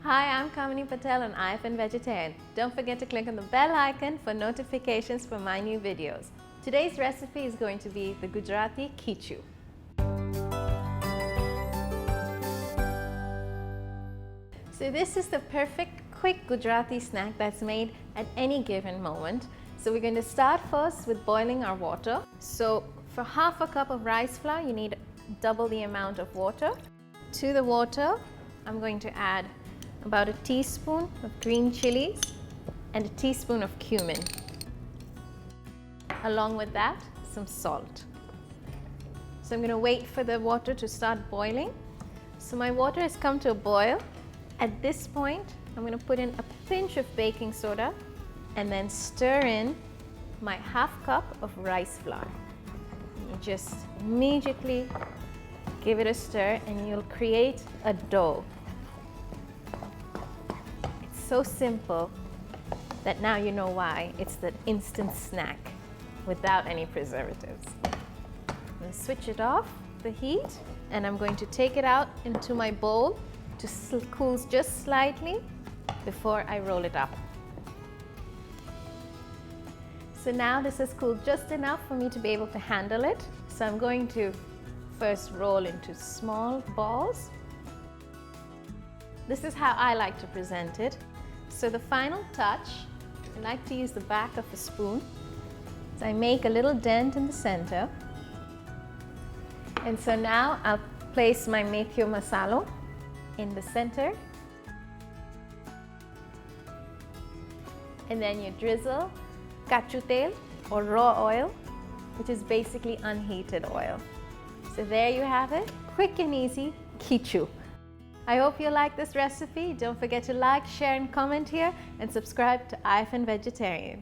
Hi, I'm Kamini Patel and I've been vegetarian. Don't forget to click on the bell icon for notifications for my new videos. Today's recipe is going to be the Gujarati Khichu. So this is the perfect quick Gujarati snack that's made at any given moment. So we're going to start first with boiling our water. So for half a cup of rice flour, you need double the amount of water. To the water, I'm going to add about a teaspoon of green chillies and a teaspoon of cumin. Along with that, some salt. So I'm going to wait for the water to start boiling. So my water has come to a boil. At this point, I'm going to put in a pinch of baking soda and then stir in my half cup of rice flour. You just immediately give it a stir and you'll create a dough. So simple that now you know why it's the instant snack without any preservatives. I'm going to switch it off the heat and I'm going to take it out into my bowl to cool just slightly before I roll it up. So now this has cooled just enough for me to be able to handle it. So I'm going to first roll into small balls. This is how I like to present it. So the final touch, I like to use the back of a spoon. So I make a little dent in the center. And so now I'll place my Methiyo masala in the center. And then you drizzle kachu tel or raw oil, which is basically unheated oil. So there you have it, quick and easy khichu. I hope you like this recipe. Don't forget to like, share and comment here and subscribe to I've Been Vegetarian.